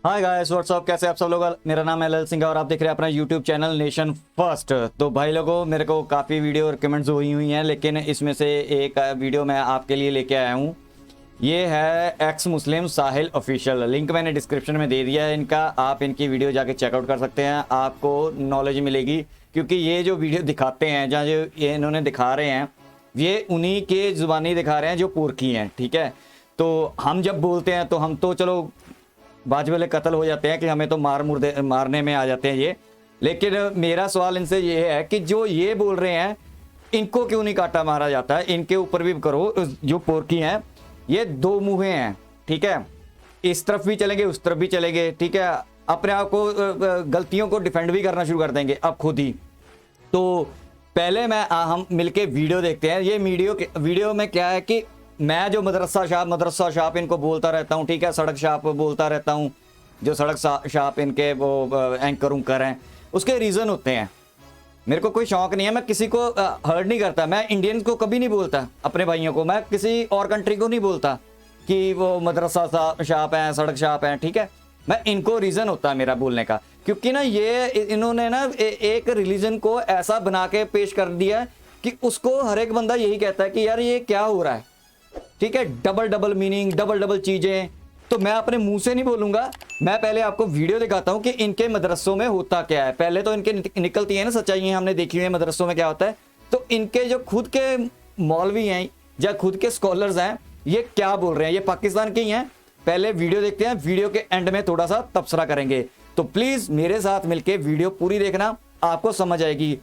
Hi guys what's up, कैसे आप सब लोग। मेरा नाम है लल सिंह और आप देख रहे हैं अपना यूट्यूब चैनल नेशन फर्स्ट। तो भाई लोगों, मेरे को काफ़ी वीडियो रिकमेंड्स हुई हैं, लेकिन इसमें से एक वीडियो मैं आपके लिए लेके आया हूँ। ये है एक्स मुस्लिम साहिल ऑफिशियल। लिंक मैंने डिस्क्रिप्शन में दे दिया है इनका, आप इनकी वीडियो जाके चेकआउट कर सकते हैं, आपको नॉलेज मिलेगी। क्योंकि ये जो वीडियो दिखाते हैं, जहाँ जो ये इन्होंने दिखा रहे हैं, ये उन्हीं के ज़ुबानी दिखा रहे हैं जो पुरखी हैं, ठीक है। तो हम जब बोलते हैं तो हम तो चलो बाज वाले कत्ल हो जाते हैं कि हमें तो मारने में आ जाते हैं ये। लेकिन मेरा सवाल इनसे ये है कि जो ये बोल रहे हैं, इनको क्यों नहीं काटा मारा जाता है? इनके ऊपर भी करो। जो पोरकी हैं ये दो मुँहे हैं, ठीक है। इस तरफ भी चलेंगे, उस तरफ भी चलेंगे, ठीक है। अपने आप को गलतियों को डिफेंड भी करना शुरू कर देंगे अब खुद ही। तो पहले हम मिलके वीडियो देखते हैं। ये वीडियो में क्या है कि मैं जो मदरसा शाप इनको बोलता रहता हूँ, ठीक है, सड़क शाप बोलता रहता हूँ, जो सड़क शाप इनके वो एंकर हैं, उसके रीज़न होते हैं। मेरे को कोई शौक नहीं है, मैं किसी को हर्ट नहीं करता। मैं इंडियंस को कभी नहीं बोलता, अपने भाइयों को। मैं किसी और कंट्री को नहीं बोलता कि वो मदरसा शाप हैं, सड़क शाप हैं, ठीक है। मैं इनको रीज़न होता है मेरा बोलने का, क्योंकि ना ये इन्होंने ना एक रिलीजन को ऐसा बना के पेश कर दिया कि उसको हर एक बंदा यही कहता है कि यार ये क्या हो रहा है, ठीक है। डबल मीनिंग, डबल चीजें। तो मैं अपने मुंह से नहीं बोलूंगा, मैं पहले आपको वीडियो दिखाता हूं कि इनके मदरसों में होता क्या है। पहले तो इनके निकलती है ना सच्चाइयां, हमने देखी हुई है मदरसों में क्या होता है। तो इनके जो खुद के मौलवी हैं या खुद के स्कॉलर्स हैं, ये क्या बोल रहे हैं, ये पाकिस्तान के ही हैं। पहले वीडियो देखते हैं, वीडियो के एंड में थोड़ा सा तबसरा करेंगे। तो प्लीज मेरे साथ मिलकर वीडियो पूरी देखना, आपको समझ आएगी।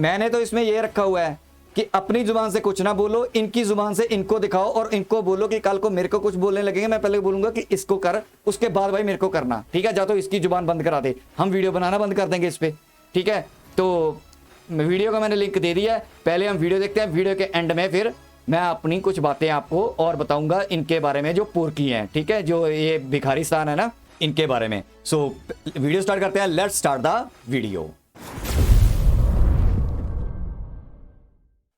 मैंने तो इसमें यह रखा हुआ है कि अपनी जुबान से कुछ ना बोलो, इनकी जुबान से इनको दिखाओ और इनको बोलो कि कल को मेरे को कुछ बोलने लगेंगे, मैं पहले बोलूंगा कि इसको कर, उसके बाद भाई मेरे को करना, ठीक है। जा तो इसकी जुबान बंद करा दे, हम वीडियो बनाना बंद कर देंगे इस पे, ठीक है। तो वीडियो का मैंने लिंक दे दिया है, पहले हम वीडियो देखते हैं। वीडियो के एंड में फिर मैं अपनी कुछ बातें आपको और बताऊंगा इनके बारे में, जो पुरखी हैं, ठीक है, जो ये भिखारिस्तान है ना, इनके बारे में। सो वीडियो स्टार्ट करते हैं, लेट्स स्टार्ट द वीडियो।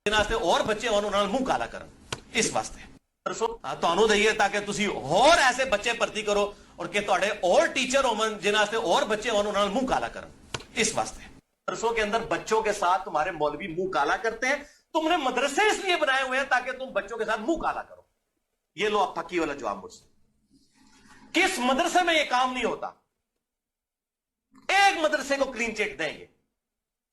और बच्चे उन्होंने मुंह काला कर इस वास्ते ਤੁਹਾਨੂੰ ਦਈਏ ਤਾਂ ਕਿ ਤੁਸੀਂ ਹੋਰ ऐसे बच्चे भर्ती करो और कि ਤੁਹਾਡੇ और टीचर होमन जिन्हें और बच्चे उन्होंने मुंह काला कर इस वास्ते। मदरसों के अंदर बच्चों के साथ तुम्हारे मौलवी मुंह काला करते हैं। तुमने मदरसे इसलिए बनाए हुए हैं ताकि तुम बच्चों के साथ मुंह काला करो। ये लो पक्की वाला जवाब मुझसे। किस मदरसे में यह काम नहीं होता? एक मदरसे को क्लीन चिट देंगे,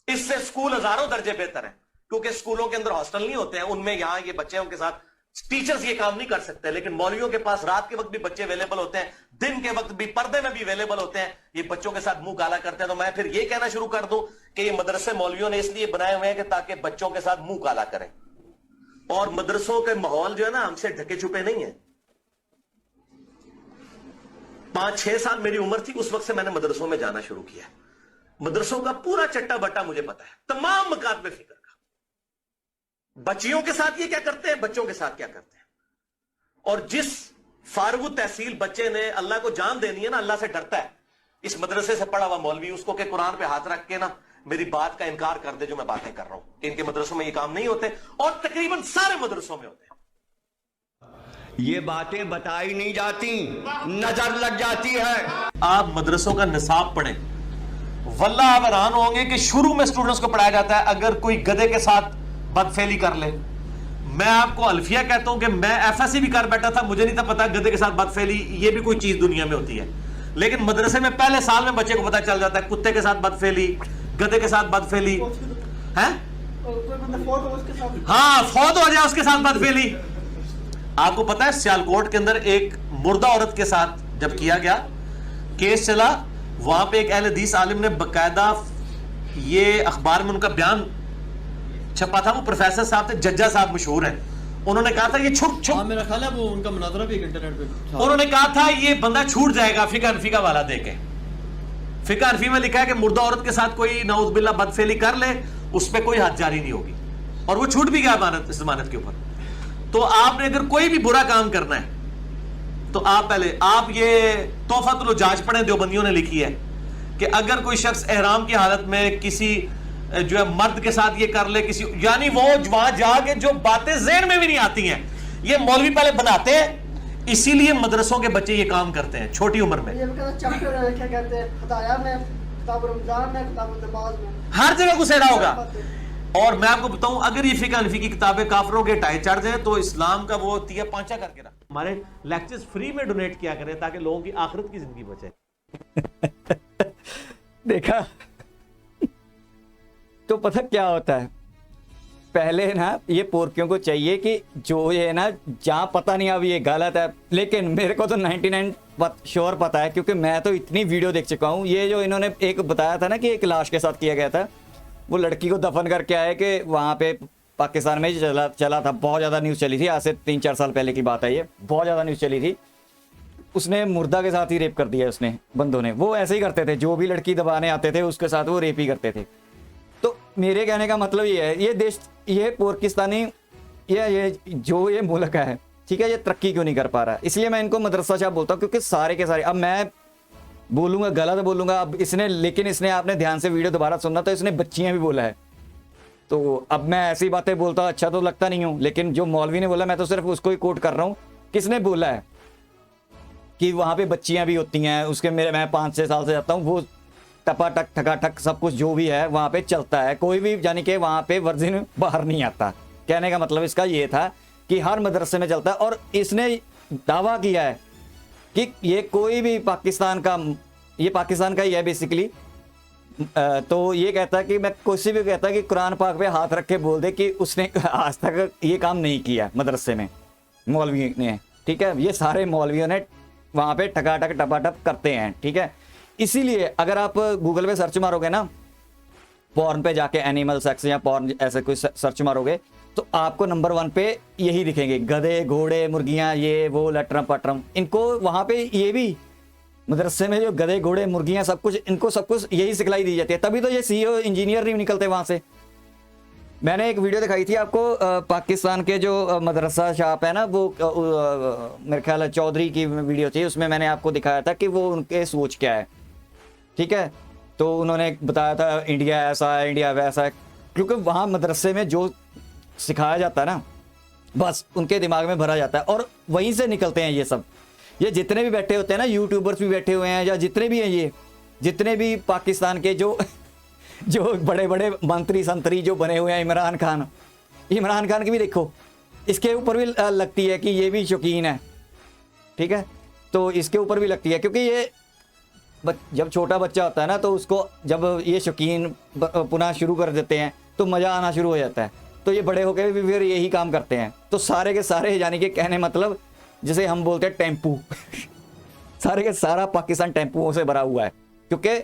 इससे स्कूल हजारों दर्जे बेहतर है। क्योंकि स्कूलों के अंदर हॉस्टल नहीं होते हैं, उनमें यहां ये बच्चों के साथ टीचर्स ये काम नहीं कर सकते। लेकिन मौलवियों के पास रात के वक्त भी बच्चे अवेलेबल होते हैं, दिन के वक्त भी पर्दे में भी अवेलेबल होते हैं, ये बच्चों के साथ मुंह काला करते हैं। तो मैं फिर ये कहना शुरू कर दूं कि ये मदरसे मौलवियों ने इसलिए बनाए हुए हैं कि ताकि बच्चों के साथ मुंह काला करें। और मदरसों के माहौल जो है ना, हमसे ढके छुपे नहीं है। 5-6 साल मेरी उम्र थी, उस वक्त से मैंने मदरसों में जाना शुरू किया। मदरसों का पूरा चट्टा बट्टा मुझे पता है, तमाम मकातबे फिक्र का। बच्चियों के साथ ये क्या करते हैं, बच्चों के साथ क्या करते हैं। और जिस फारूक तहसील बच्चे ने अल्लाह को जान देनी है ना, अल्लाह से डरता है, इस मदरसे से पढ़ा हुआ मौलवी उसको के कुरान पे हाथ रख के ना मेरी बात का इनकार कर दे जो मैं बातें कर रहा हूं। इनके मदरसों में ये काम नहीं होते और तकरीबन सारे मदरसों में होते हैं। ये बातें बताई नहीं जाती, नजर लग जाती है। आप मदरसों का निसाब पढ़ें, वल्लाह आप हैरान होंगे कि शुरू में स्टूडेंट्स को पढ़ाया जाता है अगर कोई गधे के साथ बदफेली कर ले। मैं आपको अल्फिया कहता हूं कि मैं एफएससी भी कर बैठा था, मुझे नहीं था पता गधे के साथ बदफेली ये भी कोई चीज दुनिया में होती है। लेकिन मदरसे में पहले साल में बच्चे को पता चल जाता है कुत्ते के साथ बदफेली, गधे के साथ बदफेली है। हाँ, फौत हो जाए उसके साथ बदफेली। आपको पता है सियालकोट के अंदर एक मुर्दा औरत के साथ जब किया गया केस चला, वहां पे एक अहले हदीस आलिम ने बकायदा ये अखबार में उनका बयान छपा था। वो प्रोफेसर साहब थे, जज्जा साहब मशहूर हैं। उन्होंने कहा था ये छुट मेरा ख्याल है वो उनका मुनाजरा भी इंटरनेट पे। उन्होंने कहा था ये बंदा छूट जाएगा फिका अनफिका वाला देके। फिका अनफी में लिखा है कि मुर्दा औरत के साथ कोई नाउज़ुबिल्ला बदफेली कर ले, उस पर कोई हद जारी नहीं होगी। और वो छूट भी गया इस जमानत के ऊपर। तो आपने अगर कोई भी बुरा काम करना है तो आप ये तोहफतुल उजाज पढ़ें, देवबंदियों ने लिखी है कि अगर कोई शख्स एहराम की हालत में किसी जो है मर्द के साथ ये कर ले, किसी यानी वो वहां जाके जो बातें ज़हन में भी नहीं आती हैं, ये मौलवी पहले बनाते हैं, इसीलिए मदरसों के बच्चे ये काम करते हैं छोटी उम्र में। ये कहता चैप्टर है, क्या कहते हैं, खुदाया में, किताब रमजान में, किताब नमाज में, हर जगह घुसेड़ा होगा। और मैं आपको बताऊं, अगर ये फिक़ह हनफी की किताबें काफिरों के टाई चढ़ जाए तो इस्लाम का वो तिया पांचा करके रख। हमारे लेक्चर्स फ्री में डोनेट किया करें ताकि लोगों की आखिरत की जिंदगी बचे। देखा तो पता क्या होता है, पहले ना ये पोरकियों को चाहिए कि जो ये ना जहाँ पता नहीं अब ये गलत है, लेकिन मेरे को तो 99 श्योर पता है क्योंकि मैं तो इतनी वीडियो देख चुका हूँ। ये जो इन्होंने एक बताया था ना कि एक लाश के साथ किया गया था, वो लड़की को दफन करके आए कि वहाँ पे पाकिस्तान में चला था, बहुत ज़्यादा न्यूज़ चली थी, आज से 3-4 साल पहले की बात है, ये बहुत ज़्यादा न्यूज़ चली थी। उसने मुर्दा के साथ ही रेप कर दिया उसने, बंदों ने। वो ऐसे ही करते थे, जो भी लड़की दबाने आते थे उसके साथ वो रेप ही करते थे। तो मेरे कहने का मतलब ये है, ये देश, ये पाकिस्तानी, ये जो ये मुल्क है, ठीक है, ये तरक्की क्यों नहीं कर पा रहा है। इसलिए मैं इनको मदरसा शाह बोलता हूँ, क्योंकि सारे के सारे, अब मैं बोलूँगा गलत बोलूँगा अब इसने, लेकिन इसने, आपने ध्यान से वीडियो दोबारा सुनना तो इसने बच्चियाँ भी बोला है। तो अब मैं ऐसी बातें बोलता हूँ, अच्छा तो लगता नहीं हूँ, लेकिन जो मौलवी ने बोला मैं तो सिर्फ उसको ही कोट कर रहा हूँ। किसने बोला है कि वहाँ पे बच्चियाँ भी होती हैं, उसके मेरे, मैं 5-6 साल से जाता हूँ, वो टपाटक ठकाठक सब कुछ जो भी है वहाँ पे चलता है, कोई भी यानी कि वहाँ पे वर्जिन बाहर नहीं आता। कहने का मतलब इसका ये था कि हर मदरसे में चलता है। और इसने दावा किया है कि ये कोई भी पाकिस्तान का, ये पाकिस्तान का ही है बेसिकली। तो ये कहता है कि मैं कोई भी कहता है कि कुरान पाक पे हाथ रख के बोल दे कि उसने आज तक ये काम नहीं किया मदरसे में, मौलवी ने, ठीक है। ये सारे मौलवियों ने वहाँ पे ठकाठक टपाटप करते हैं, ठीक है। इसीलिए अगर आप गूगल पे सर्च मारोगे ना, पॉर्न पे जाके एनिमल सेक्स या पॉर्न ऐसे कोई सर्च मारोगे तो आपको नंबर 1 पे यही दिखेंगे, गधे, घोड़े, मुर्गियाँ, ये वो लटरम पटरम। इनको वहाँ पे ये भी मदरसे में जो गधे, घोड़े, मुर्गियाँ सब कुछ, इनको सब कुछ यही सिखलाई दी जाती है। तभी तो ये CEO इंजीनियर नहीं निकलते वहाँ से। मैंने एक वीडियो दिखाई थी आपको, पाकिस्तान के जो मदरसा शॉप है ना, वो मेरे ख्याल है चौधरी की वीडियो थी, उसमें मैंने आपको दिखाया था कि वो उनके सोच क्या है, ठीक है। तो उन्होंने बताया था इंडिया ऐसा है, इंडिया वैसा है, क्योंकि वहाँ मदरसे में जो सिखाया जाता है ना, बस उनके दिमाग में भरा जाता है और वहीं से निकलते हैं ये सब। ये जितने भी बैठे होते हैं ना, यूट्यूबर्स भी बैठे हुए हैं, या जितने भी हैं, ये जितने भी पाकिस्तान के जो बड़े बड़े मंत्री संतरी जो बने हुए हैं, इमरान खान की भी देखो, इसके ऊपर भी लगती है कि ये भी शौकीन है, ठीक है। तो इसके ऊपर भी लगती है, क्योंकि ये जब छोटा बच्चा होता है ना, तो उसको जब ये शौकीन पुनः शुरू कर देते हैं तो मज़ा आना शुरू हो जाता है। तो ये बड़े होकर भी फिर यही काम करते हैं। तो सारे के सारे, यानी कि कहने मतलब जिसे हम बोलते हैं टेम्पू सारे के सारा पाकिस्तान टेम्पुओं से भरा हुआ है, क्योंकि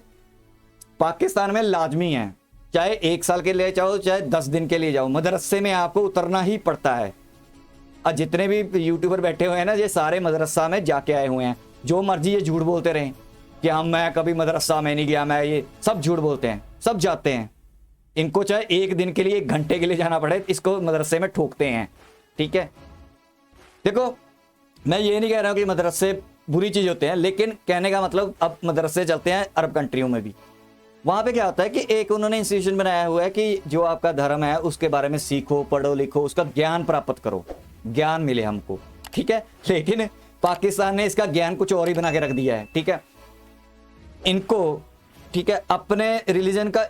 पाकिस्तान में लाजमी है, चाहे 1 साल के लिए जाओ, चाहे 10 दिन के लिए जाओ, मदरसे में आपको उतरना ही पड़ता है। और जितने भी यूट्यूबर बैठे हुए हैं ना, ये सारे मदरसा में जाके आए हुए हैं। जो मर्जी ये झूठ बोलते रहें कि मैं कभी मदरसा में नहीं गया, मैं ये सब झूठ बोलते हैं, सब जाते हैं। इनको चाहे 1 दिन के लिए, 1 घंटे के लिए जाना पड़े, इसको मदरसे में ठोकते हैं, ठीक है। देखो, मैं ये नहीं कह रहा हूँ कि मदरसे बुरी चीज़ होते हैं, लेकिन कहने का मतलब अब मदरसे चलते हैं अरब कंट्रियों में भी। वहाँ पे क्या होता है कि एक उन्होंने इंस्टीट्यूशन बनाया हुआ है कि जो आपका धर्म है उसके बारे में सीखो, पढ़ो, लिखो, उसका ज्ञान प्राप्त करो, ज्ञान मिले हमको, ठीक है। लेकिन पाकिस्तान ने इसका ज्ञान कुछ और ही बना के रख दिया है, ठीक है। इनको, ठीक है, अपने रिलीजन का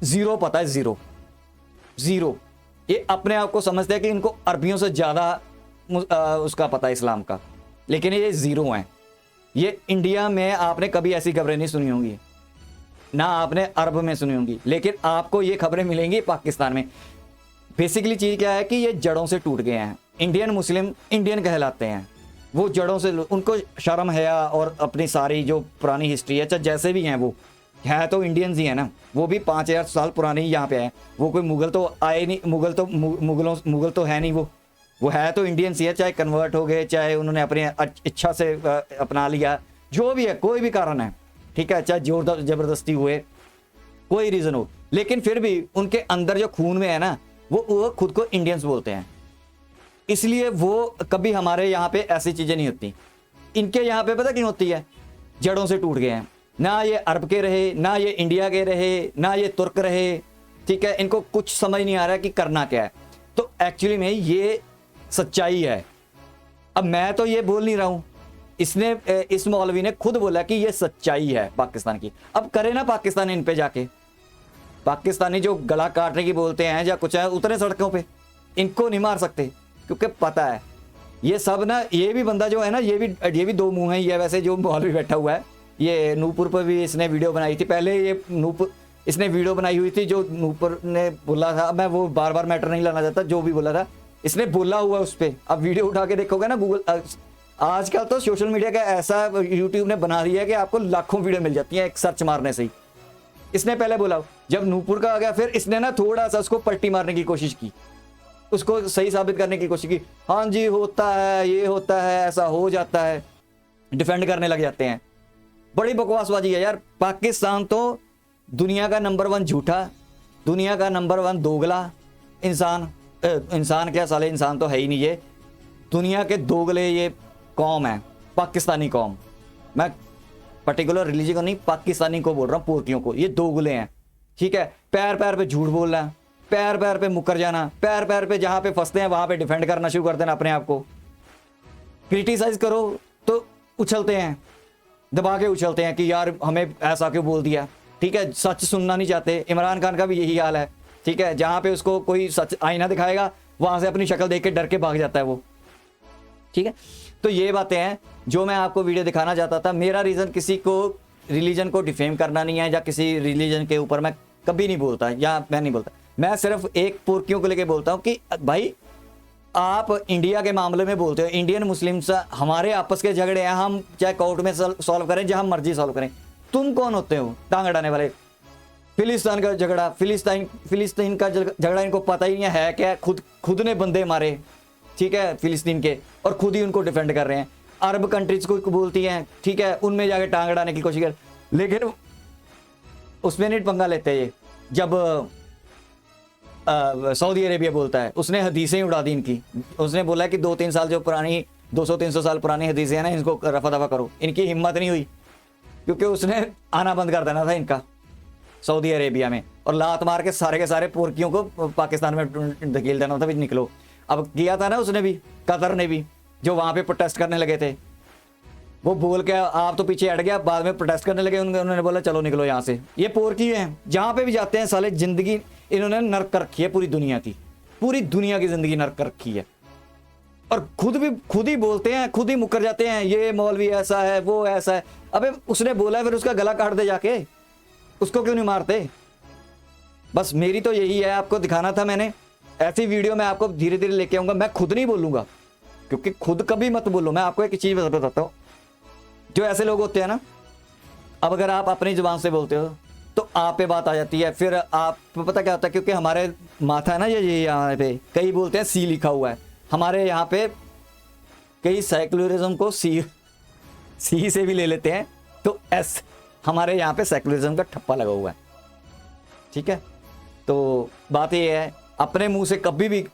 जीरो पता है, जीरो। ये अपने आप को समझते हैं कि इनको अरबियों से ज़्यादा उसका पता है इस्लाम का, लेकिन ये जीरो हैं। ये इंडिया में आपने कभी ऐसी खबरें नहीं सुनी होंगी, ना आपने अरब में सुनी होंगी, लेकिन आपको ये खबरें मिलेंगी पाकिस्तान में। बेसिकली चीज़ क्या है कि ये जड़ों से टूट गए हैं। इंडियन मुस्लिम इंडियन कहलाते हैं, वो जड़ों से, उनको शर्म हया और अपनी सारी जो पुरानी हिस्ट्री है, चाहे जैसे भी हैं, वो है तो इंडियंस ही है ना। वो भी 5000 साल पुरानी यहाँ पे है। वो कोई मुगल तो आए नहीं, मुगल तो है नहीं, वो है तो इंडियंस ही है। चाहे कन्वर्ट हो गए, चाहे उन्होंने अपनी इच्छा से अपना लिया, जो भी है, कोई भी कारण है, ठीक है, चाहे जोर जबरदस्ती हुए, कोई रीज़न हो, लेकिन फिर भी उनके अंदर जो खून में है ना, वो खुद को इंडियंस बोलते हैं। इसलिए वो कभी हमारे यहाँ पे ऐसी चीज़ें नहीं होती। इनके यहाँ पे पता क्यों होती है? जड़ों से टूट गए हैं। ना ये अरब के रहे, ना ये इंडिया के रहे, ना ये तुर्क रहे, ठीक है। इनको कुछ समझ नहीं आ रहा कि करना क्या है। तो एक्चुअली में ये सच्चाई है। अब मैं तो ये बोल नहीं रहा हूं, इसने इस मौलवी ने खुद बोला कि ये सच्चाई है पाकिस्तान की। अब करे ना पाकिस्तान इन पे जाके, पाकिस्तानी जो गला काटने की बोलते हैं या कुछ है, उतरे सड़कों पे, इनको नहीं मार सकते क्योंकि पता है ये सब ना, ये भी बंदा जो है ना, ये भी दो मुंह है। ये वैसे जो मौलवी बैठा हुआ है, ये नूपुर पर भी इसने वीडियो बनाई थी पहले, ये नूपुर इसने वीडियो बनाई हुई थी जो नूपुर ने बोला था। मैं वो बार बार मैटर नहीं लाना चाहता, जो भी बोला था इसने बोला हुआ उस पर। अब वीडियो उठा के देखोगे ना गूगल, आजकल तो सोशल मीडिया का ऐसा यूट्यूब ने बना दिया है कि आपको लाखों वीडियो मिल जाती हैं एक सर्च मारने से ही। इसने पहले बोला, जब नूपुर का आ गया फिर इसने ना थोड़ा सा उसको पलटी मारने की कोशिश की, उसको सही साबित करने की कोशिश की। हाँ जी होता है, ये होता है, ऐसा हो जाता है, डिफेंड करने लग जाते हैं। बड़ी बकवासबाजी है यार। पाकिस्तान तो दुनिया का नंबर 1 झूठा, दुनिया का नंबर 1 दोगला इंसान क्या साले, इंसान तो है ही नहीं। ये दुनिया के दोगले ये कौम है पाकिस्तानी कौम। मैं पर्टिकुलर रिलीजन को नहीं, पाकिस्तानी को बोल रहा हूँ, पोर्टियों को। ये दोगले हैं, ठीक है। पैर पैर पे झूठ बोलना, पैर पैर पे मुकर जाना, पैर पैर पे जहां पे फंसते हैं वहां पे डिफेंड करना शुरू कर देना अपने आप को। क्रिटिसाइज करो तो उछलते हैं, दबा के उछलते हैं कि यार हमें ऐसा क्यों बोल दिया, ठीक है। सच सुनना नहीं चाहते। इमरान खान का भी यही हाल है, ठीक है। जहां पे उसको कोई सच आईना दिखाएगा वहां से अपनी शक्ल देख के डर के भाग जाता है वो, ठीक है। तो ये बातें हैं जो मैं आपको वीडियो दिखाना चाहता था। मेरा रीज़न किसी को रिलीजन को डिफेम करना नहीं है, या किसी रिलीजन के ऊपर मैं कभी नहीं बोलता, या मैं नहीं बोलता। मैं सिर्फ एक पुर्खियों को लेके बोलता हूँ कि भाई आप इंडिया के मामले में बोलते हो, इंडियन मुस्लिम्स हमारे आपस के झगड़े हैं, हम चाहे कोर्ट में सॉल्व करें, जहां मर्जी सॉल्व करें। तुम कौन होते हो टांग अड़ाने वाले? फिलिस्तीन का झगड़ा, फिलिस्तीन का झगड़ा इनको पता ही नहीं है क्या। खुद ने बंदे मारे, ठीक है, फिलिस्तीन के, और खुद ही उनको डिफेंड कर रहे हैं। अरब कंट्रीज को बोलती हैं, ठीक है, उनमें जाके टांग अड़ाने की कोशिश कर, लेकिन उसमें नहीं पंगा लेते ये। जब सऊदी अरेबिया बोलता है, उसने हदीसें उड़ा दी इनकी। उसने बोला कि 2-3 साल जो पुरानी 200-300 साल पुरानी हदीसें हैं ना, इनको रफा दफा करो। इनकी हिम्मत नहीं हुई क्योंकि उसने आना बंद कर देना था इनका सऊदी अरेबिया में, और लात मार के सारे पुर्खियों को पाकिस्तान में धकेल देना था, भी निकलो। अब किया था ना उसने भी, कतर ने भी, जो वहां पे प्रोटेस्ट करने लगे थे, वो बोल के आप तो पीछे हट गया, बाद में प्रोटेस्ट करने लगे, उन्होंने बोला चलो निकलो यहाँ से। ये पोर्की हैं, जहां पे भी जाते हैं साले जिंदगी इन्होंने नर्क कर रखी है, पूरी दुनिया की जिंदगी नर्क कर रखी है। और खुद ही बोलते हैं, खुद ही मुकर जाते हैं, ये मौलवी ऐसा है, वो ऐसा है। अबे उसने बोला फिर उसका गला काट दे जाके, उसको क्यों नहीं मारते? बस मेरी तो यही है, आपको दिखाना था मैंने। ऐसी वीडियो मैं आपको धीरे धीरे लेके आऊंगा। मैं खुद नहीं बोलूंगा क्योंकि खुद कभी मत बोलो। मैं आपको एक चीज बताता हूँ, जो ऐसे लोग होते हैं ना, अब अगर आप अपनी जुबान से बोलते हो तो आप पे बात आ जाती है, फिर आप पता क्या होता है, क्योंकि हमारे माथा है ना ये यहाँ पे कई बोलते हैं सी लिखा हुआ है, हमारे यहाँ पे कई सेकुलरिज्म को सी से भी ले लेते हैं, तो एस हमारे यहाँ पे सेकुलरिज्म का ठप्पा लगा हुआ है, ठीक है। तो बात ये है, अपने मुंह से कभी भी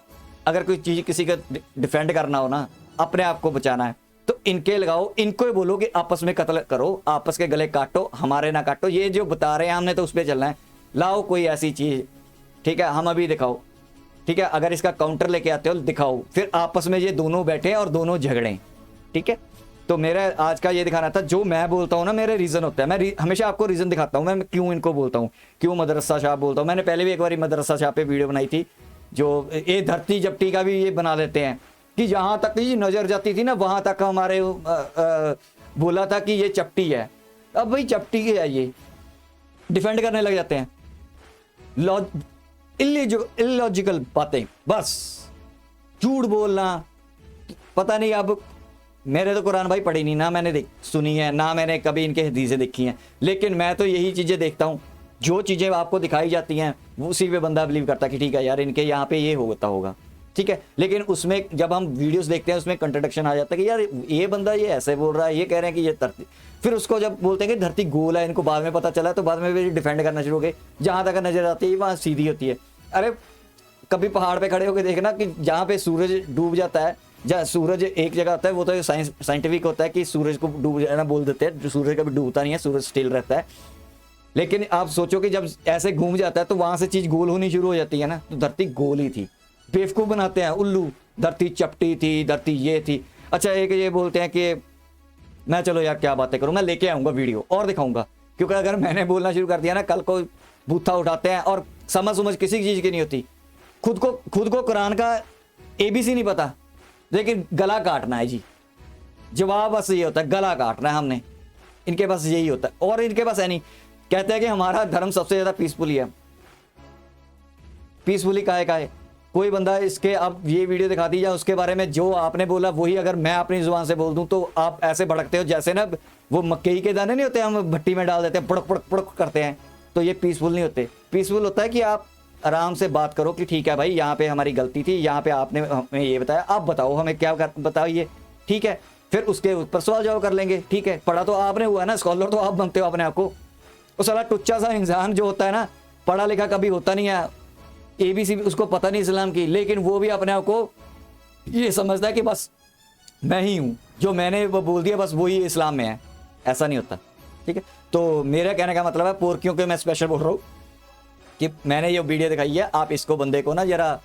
अगर कोई चीज़ किसी का डिफेंड करना हो ना, अपने आप को बचाना है, तो इनके लगाओ, इनको ही बोलो कि आपस में कत्ल करो, आपस के गले काटो, हमारे ना काटो। ये जो बता रहे हैं हमने तो उस पर चलना है। लाओ कोई ऐसी चीज़, ठीक है, हम अभी दिखाओ, ठीक है। अगर इसका काउंटर लेके आते हो दिखाओ, फिर आपस में ये दोनों बैठे और दोनों झगड़ें, ठीक है। तो मेरा आज का ये दिखाना था, जो मैं बोलता हूँ ना मेरे रीज़न होता है। मैं हमेशा आपको रीज़न दिखाता हूँ, मैं क्यों इनको बोलता हूँ, क्यों मदरसा शाह बोलता हूँ। मैंने पहले भी एक बार मदरसा शाह पे वीडियो बनाई थी, जो ये धरती जपटी का भी ये बना लेते हैं कि जहाँ तक ये नज़र जाती थी ना वहाँ तक हमारे बोला था कि ये चपटी है। अब भाई चपटी है, ये डिफेंड करने लग जाते हैं। इलॉजिकल बातें, बस झूठ बोलना। पता नहीं, अब मेरे तो कुरान भाई पढ़ी नहीं ना, मैंने सुनी है ना, मैंने कभी इनके हदीसें देखी हैं, लेकिन मैं तो यही चीज़ें देखता हूँ, जो चीज़ें आपको दिखाई जाती हैं उसी पे बंदा बिलीव करता है कि ठीक है यार इनके यहाँ पे ये होता होगा, ठीक है। लेकिन उसमें जब हम वीडियोस देखते हैं उसमें कंट्रडिक्शन आ जाता है कि यार ये बंदा ये ऐसे बोल रहा है, ये कह रहे हैं कि ये धरती, फिर उसको जब बोलते हैं कि धरती गोल है, इनको बाद में पता चला, तो बाद में भी डिफेंड करना शुरू हो गए। जहाँ तक नजर आती है वहाँ सीधी होती है। अरे कभी पहाड़ पे खड़े होकर देखना कि जहाँ पे सूरज डूब जाता है, जहाँ सूरज एक जगह आता है, वो तो साइंटिफिक होता है कि सूरज को डूब जाना बोल देते हैं, सूरज कभी डूबता नहीं है, सूरज स्टिल रहता है। लेकिन आप सोचो कि जब ऐसे घूम जाता है तो वहां से चीज गोल होनी शुरू हो जाती है ना, तो धरती गोल ही थी। बेवकूफ बनाते हैं, उल्लू, धरती चपटी थी, धरती ये थी। अच्छा एक ये बोलते हैं कि मैं चलो यार क्या बातें करूं, मैं लेके आऊंगा वीडियो और दिखाऊंगा, क्योंकि अगर मैंने बोलना शुरू कर दिया ना कल को बूथा उठाते हैं और समझ किसी चीज़ की नहीं होती। खुद को कुरान का ABC नहीं पता, लेकिन गला काटना है जी। जवाब बस ये होता है, गला काटना है हमने, इनके पास यही होता है। और इनके पास है नहीं, कहते हैं कि हमारा धर्म सबसे ज़्यादा पीसफुली है। पीसफुली काहे का है? कोई बंदा इसके अब ये वीडियो दिखा दी या उसके बारे में जो आपने बोला वही अगर मैं अपनी जुबान से बोल दूं तो आप ऐसे भड़कते हो जैसे ना वो मक्कई के दाने नहीं होते, हम भट्टी में डाल देते हैं, पड़क पड़क पड़क करते हैं। तो ये पीसफुल नहीं होते। पीसफुल होता है कि आप आराम से बात करो कि ठीक है भाई, यहाँ पे हमारी गलती थी, यहाँ पे आपने हमें ये बताया, आप बताओ हमें क्या बताइए, ठीक है। फिर उसके ऊपर सवाल जवाब कर लेंगे, ठीक है। पढ़ा तो आपने हुआ ना, स्कॉलर तो आप बनते हो अपने आप को। वो साला टुच्चा सा इंसान जो होता है ना, पढ़ा लिखा कभी होता नहीं है, ABC उसको पता नहीं इस्लाम की, लेकिन वो भी अपने आप को ये समझता है कि बस मैं ही हूँ, जो मैंने वो बोल दिया बस वही इस्लाम में है। ऐसा नहीं होता, ठीक है। तो मेरा कहने का मतलब है, पोरकियों के मैं स्पेशल बोल रहा हूँ कि मैंने ये वीडियो दिखाई है, आप इसको बंदे को ना जरा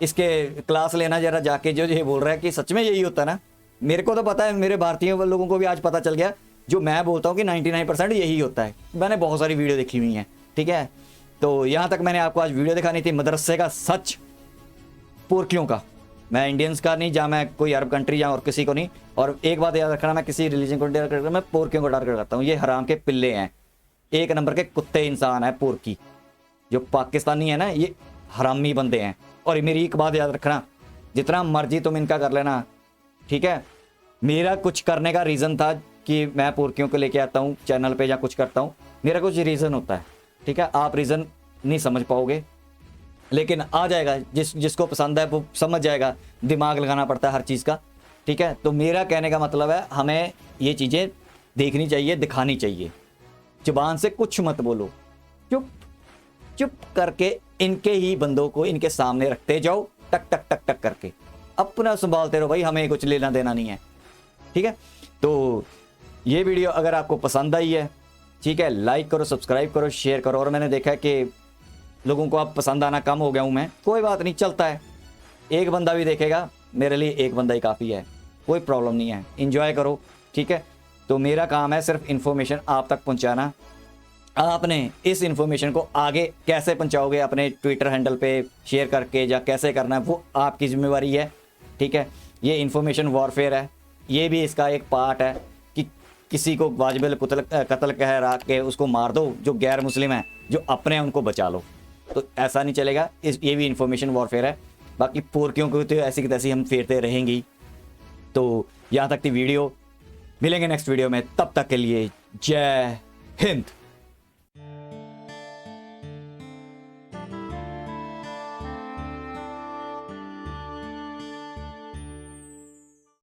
इसके क्लास लेना जरा जाके, जो ये बोल रहा है कि सच में यही होता है ना। मेरे को तो पता है, मेरे भारतीय लोगों को भी आज पता चल गया, जो मैं बोलता हूँ कि 99% यही होता है। मैंने बहुत सारी वीडियो देखी हुई हैं, ठीक है। तो यहाँ तक मैंने आपको आज वीडियो दिखानी थी, मदरसे का सच पोरकियों का। मैं इंडियंस का नहीं, जहाँ मैं कोई अरब कंट्री या और किसी को नहीं। और एक बात याद रखना, मैं किसी रिलीजन को टारगेट करता, मैं पोरकियों को टारगेट करता हूँ। ये हराम के पिल्ले हैं, एक नंबर के कुत्ते इंसान है पोरकी। जो पाकिस्तानी है ना, ये हरामी बंदे हैं। और मेरी एक बात याद रखना, जितना मर्जी तुम इनका कर लेना, ठीक है। मेरा कुछ करने का रीज़न था कि मैं पोरकियों को लेके आता हूँ चैनल पे या कुछ करता हूँ, मेरा कुछ रीज़न होता है, ठीक है। आप रीज़न नहीं समझ पाओगे, लेकिन आ जाएगा, जिसको पसंद है वो समझ जाएगा। दिमाग लगाना पड़ता है हर चीज़ का, ठीक है। तो मेरा कहने का मतलब है, हमें ये चीज़ें देखनी चाहिए, दिखानी चाहिए। जुबान से कुछ मत बोलो, चुप चुप करके इनके ही बंदों को इनके सामने रखते जाओ, टक टक टक टक करके अपना संभालते रहो भाई, हमें कुछ लेना देना नहीं है, ठीक है। तो ये वीडियो अगर आपको पसंद आई है, ठीक है, लाइक करो, सब्सक्राइब करो, शेयर करो। और मैंने देखा है कि लोगों को अब पसंद आना कम हो गया हूँ मैं, कोई बात नहीं, चलता है। एक बंदा भी देखेगा, मेरे लिए एक बंदा ही काफ़ी है, कोई प्रॉब्लम नहीं है, इंजॉय करो, ठीक है। तो मेरा काम है सिर्फ इन्फॉर्मेशन आप तक पहुँचाना। आपने इस इन्फॉर्मेशन को आगे कैसे पहुँचाओगे, अपने ट्विटर हैंडल पे शेयर करके या कैसे करना है, वो आपकी जिम्मेवारी है, ठीक है। ये इन्फॉर्मेशन वॉरफेयर है, ये भी इसका एक पार्ट है कि किसी को वाजिबल कत्ल कह रहा के उसको मार दो, जो गैर मुस्लिम है, जो अपने हैं उनको बचा लो। तो ऐसा नहीं चलेगा, ये भी इन्फॉर्मेशन वॉरफेयर है। बाकी पोरकियों को तो ऐसी की तैसी हम फेरते रहेंगी। तो यहाँ तक थी वीडियो, मिलेंगे नेक्स्ट वीडियो में, तब तक के लिए जय हिंद।